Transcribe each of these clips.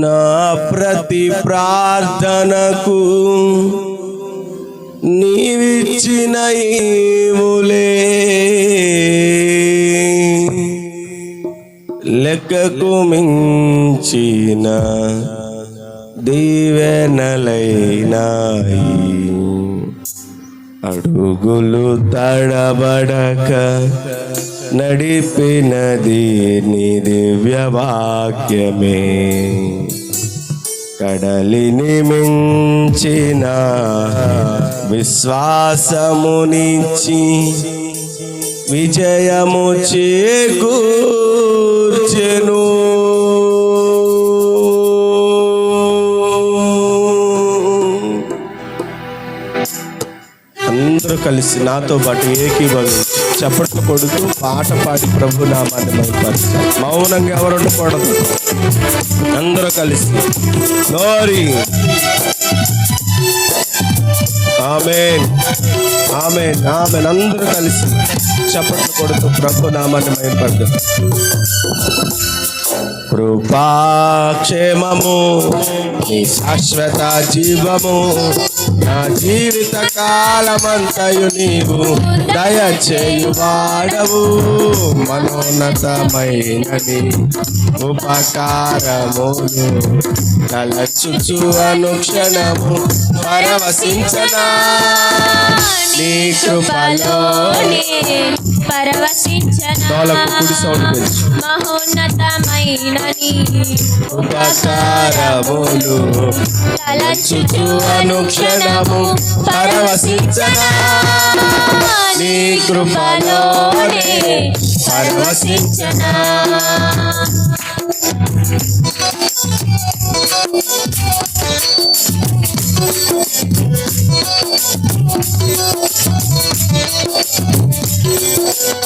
నా ప్రతి ప్రార్థనకు నీవిచ్చిన ఈవులే లెక్కకు మించిన దీవెనలైనాయి. అడుగులు తడబడక నడిపినది నీ దివ్య వాక్యమే. కడలిని మించిన విశ్వాసమునిచ్చి విజయము చేకూర్చెను. అందరూ కలిసి నాతో పాటు ఏకీభవించి చప్పట్లు కొడుతూ పాట పాడి ప్రభు నామాన్ని మహిమపరచాలి. మౌనంగా ఎవరు ఉండకూడదు. అందరూ కలిసి గ్లోరీ. ఆమేన్, ఆమేన్, ఆమేన్. అందరూ కలిసి చప్పట్లు కొడుతూ ప్రభు నామాన్ని మహిమపరచాలి. కృపాక్షేమము నీ శాశ్వత జీవము, నా జీవిత కాలమంతయు నీవు దయచేయువాడవు. మనోన్నతమైనది ఉపకారములు తలచుచు అనుక్షణము పరవశించనా నీ కృపలోనే పరవశించనా. మహోన్నతమైన నీ ఉపకారములు తలచుచు అనుక్షణము పరవశించనా నీ కృపలోనే పరవశించనా.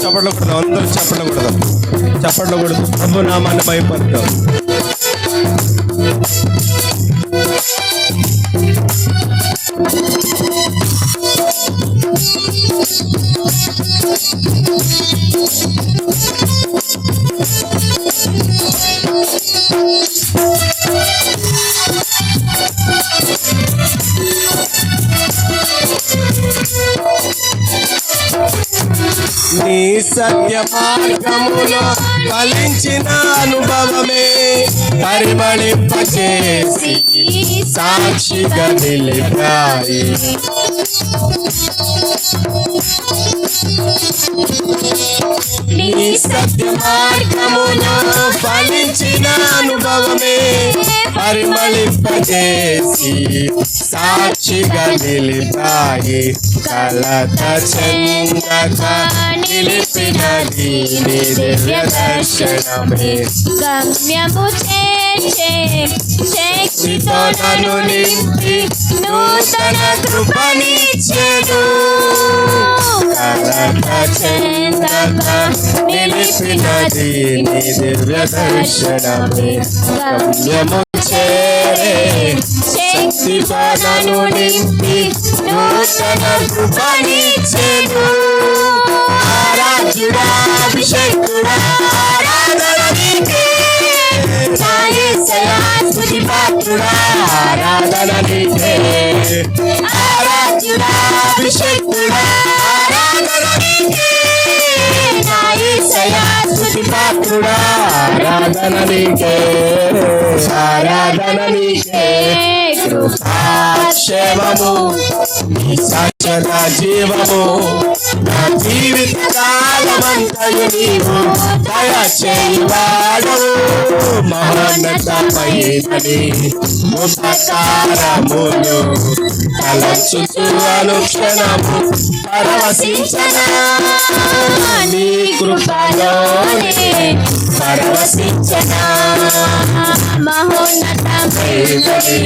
చప్పట్లు కొడదాం. అందరూ చప్పట్లు కొడదాం. చప్పట్లు కొడుతూ ప్రభు నామాన్ని భయపడతాం. నీ సత్య మార్గములో ఫలించిన అనుభవమే పరిమళింపచేసి సాక్షిగా నిలిపాయి. నీ సత్య మార్గములో ఫలించిన అనుభవమే పరిమళింపచేసి సాక్షిగా నిలిపాయి. కలత చెందక నిలిపినది నీ దివ్య దర్శనమే. గమ్యము చేర్చే శక్తితో నన్ను నింపి నూతన కృపనిచ్చెను. కలత చెందక నిలిపినది నీ దివ్య దర్శనమే. గమ్యము చేరే శక్తితో నన్ను నింపి నూతన కృపనిచ్చెను. ఆరాధ్యుడా అభిషేకుడా ఆరాధన నీకే. నా యేసయ్యా స్తుతి పాత్రుడా ఆరాధన నీకే. ఆరాధ్యుడా అభిషేకుడా ఆరాధన నీకే. నా యేసయ్యా స్తుతి పాత్రుడా ఆరాధన నీకే. ఆరాధన నీకే. కృపాక్షేమము నీ శాశ్వత జీవము, నా జీవిత కాలమంతయు నీవు దయచేయువాడవు. మహోన్నతమైనది ఉపకారములు తలచుచు అనుక్షణము పరవశించనా నీ కృపలోనే పరవశించనా. మహోన్నతమైనది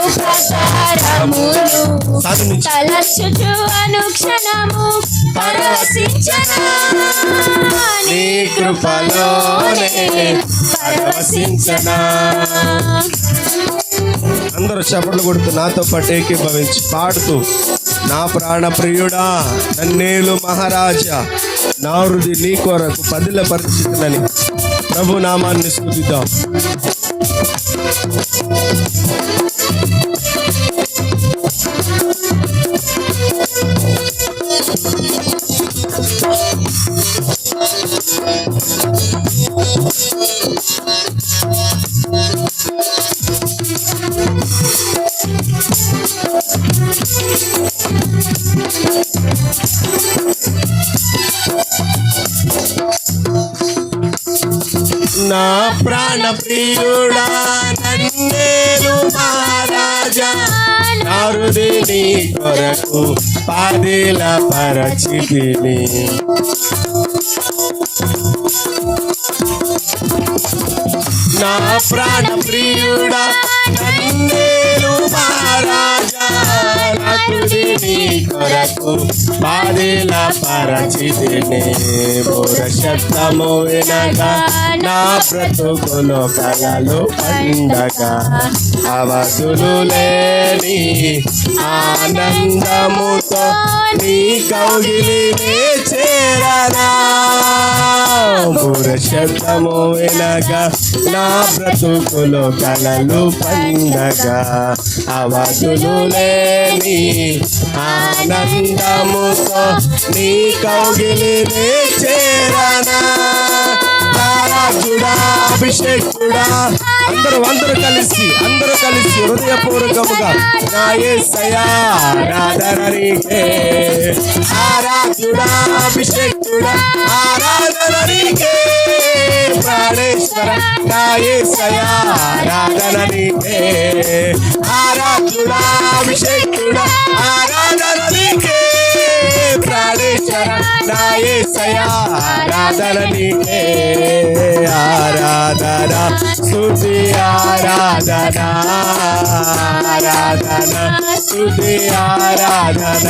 ఉపకారములు తలచుచు అనుక్షణము పరవశించనా నీ కృపలోనే పరవశించనా. అందరూ చప్పట్లు కొడుతూ నాతో పాటు ఏకీభవించి పాడుతూ, నా ప్రాణ ప్రియుడా నన్నేలు మహారాజా, నా హృది నీ కొరకు పదిల పరిచితులని ప్రభు నామాన్ని స్తుతిద్దాం. నా ప్రాణ ప్రియుడా నన్నేలు మహారాజా, నా హృదయని కొరకు పాదేల పరచితిని. నా ప్రాణ ప్రియుడా నన్నేలు మహారాజా, నా హృదయని కొరకు పాదేల పరచితిని. బోర శబ్దము వినగా నా బ్రతుకులో కలలు పండగా, అవధులు లేని ఆనందముతో నీ కౌగిలినే చేరనా. బోర శబ్దము వినగా నా బ్రతుకులో కలలు పండగా, అవధులు లేని ఆనందముతో నీ కౌగిలినే చేరనా. రాజుడా అభిషేకుడా అందరూ కలిసి హృదయపూర్వకముగా నా యేసయ్యా ఆరాధన నీకే. రాజుడా అభిషేకుడా ఆరాధన నీకే. ప్రాణేశ్వర నా యేసయ్యా ఆరాధన నీకే. రాజుడా అభిషేకుడా ఆరాధన నీకే. ప్రాణేశ్వర నా యేసయ్యా ఆరాధన నీకే. ఆరాధన స్తుతి ఆరాధన, ఆరాధన స్తుతి ఆరాధన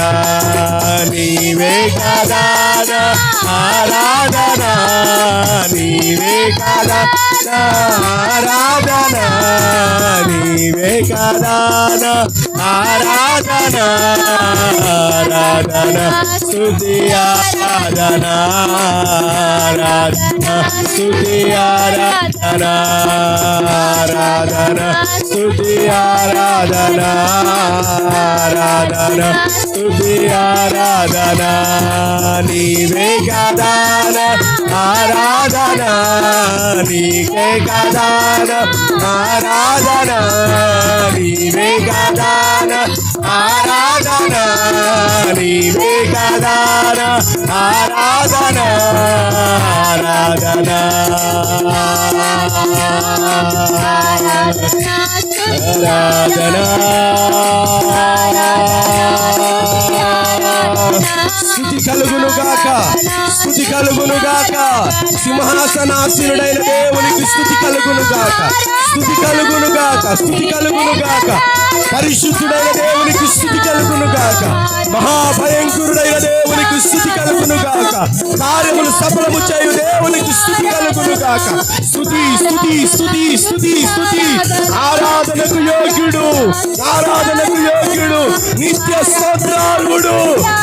నీవే కదా. ఆరాధన నీవే కదా. ఆరాధన నీవే కదా. ఆరాధన ఆరాధన స్తుతి ఆరాధన, ఆరాధన స్తుతి ఆరాధన, ఆరాధన స్తుతి ఆరాధన, ఆరాధన స్తుతి ఆరాధన నీవే కదా. ఆరాధన నీకే కదా. ఆరాధన నీవే కదా. ఆరాధన నీవే కదా. ఆరాధన ఆరాధన స్తుతి కలుగునుగాక, స్తుతి కలుగునుగాక. సింహాసనాసీనుడైన దేవునికి స్తుతి కలుగునుగాక, స్తుతి కలుగునుగాక, స్తుతి కలుగునుగాక. పరిశుద్ధుడైన దేవునికి స్తుతి కలుగునుగాక. మహాభయంకరుడైన దేవునికి స్తుతి కలుగునుగాక. కార్యములు సఫలము చేయు దేవునికి స్తుతి కలుగునుగాక. స్తుతి స్తుతి స్తుతి స్తుతి స్తుతి. ఆరాధనకు యోగ్యుడు, ఆరాధనకు యోగ్యుడు, నిత్య స్తోత్రార్హుడు,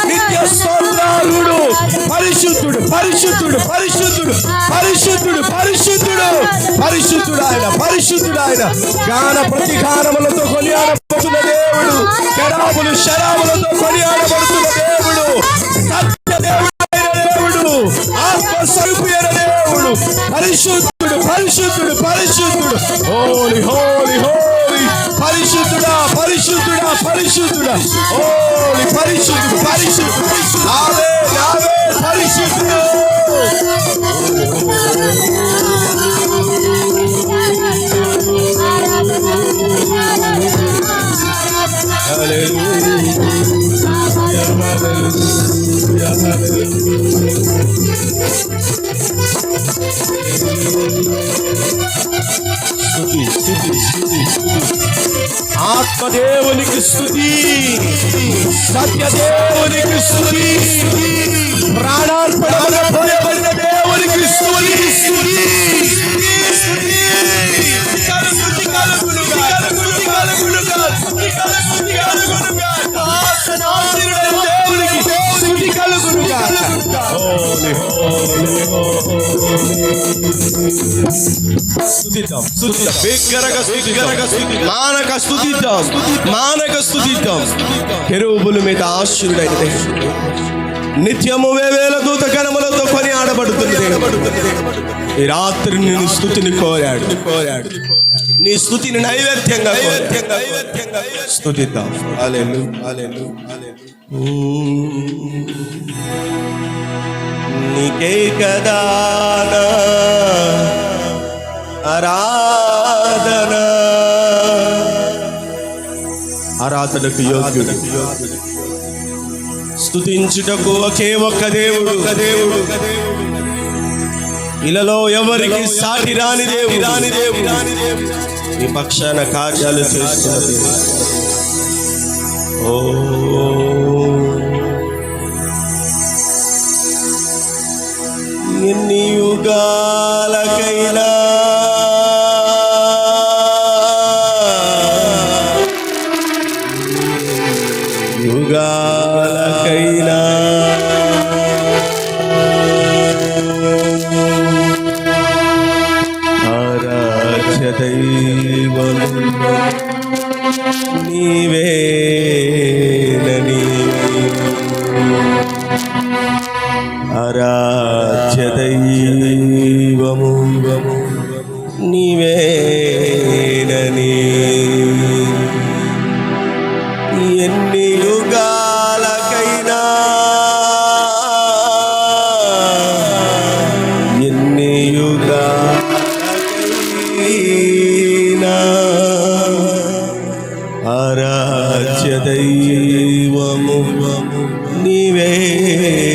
నిత్య స్తోత్రార్హుడు. పరిశుద్ధుడు పరిశుద్ధుడు పరిశుద్ధుడు పరిశుద్ధుడు పరిశుద్ధుడు పరిశుద్ధుడు ఆయన, పరిశుద్ధుడు ఆయన. గాన ప్రతిగానములతో కొనియాడబడుతున్న దేవుడు, కెరాములు శరాములతో కొనియాడబడుతున్న దేవుడు, సత్యదేవుడైన దేవుడు, ఆత్మస్వరూపుడైన దేవుడు. పరిశుద్ధుడు పరిశుద్ధుడు పరిశుద్ధుడు. హోలీ హోలీ హోలీ. పరిశుద్ధుడా పరిశుద్ధుడా పరిశుద్ధుడా. హోలీ పరిశుద్ధుడు పరిశుద్ధుడు. నావే నావే పరిశుద్ధుడు. ఆత్మదేవునికి స్తుతి, సత్యదేవునికి స్తుతి, ప్రాణార్పణగా పోయబడిన దేవునికి స్తుతి. holy, holy, holy. స్తుతిద్దాం, స్తుతిద్దాం, బిగ్గరగా స్తుతిద్దాం, మానక స్తుతిద్దాం. కెరూబుల మీద ఆశీనుడైన దేవుడు, నిత్యము వేవేల దూత గణములతో కొని ఆడబడుతుంది దేవుడు. ఈ రాత్రి నేను స్తుతిని కోరాడు. నీ స్తుతిని నైవేద్యంగా స్తుతిద్దాం. హల్లెలూయా, హల్లెలూయా. నీకే కదా ఆరాధనకు యోగ్యుడు, స్తుతించుటకు ఒకే ఒక్క దేవుడు. ఇలలో ఎవరికి సాటి రాని దేవుడు, ఈ పక్షాన కార్యాలు చేస్తున్నది. ఓ ఎన్ని యుగాలకైనా ఆరాధ్య దైవము నీవేనని, ఆరాధ్య దైవము నీవేనని. ఎన్ని యుగాలకైనా, ఎన్ని యుగాలకైనా ఆరాధ్య దైవము నీవేనని.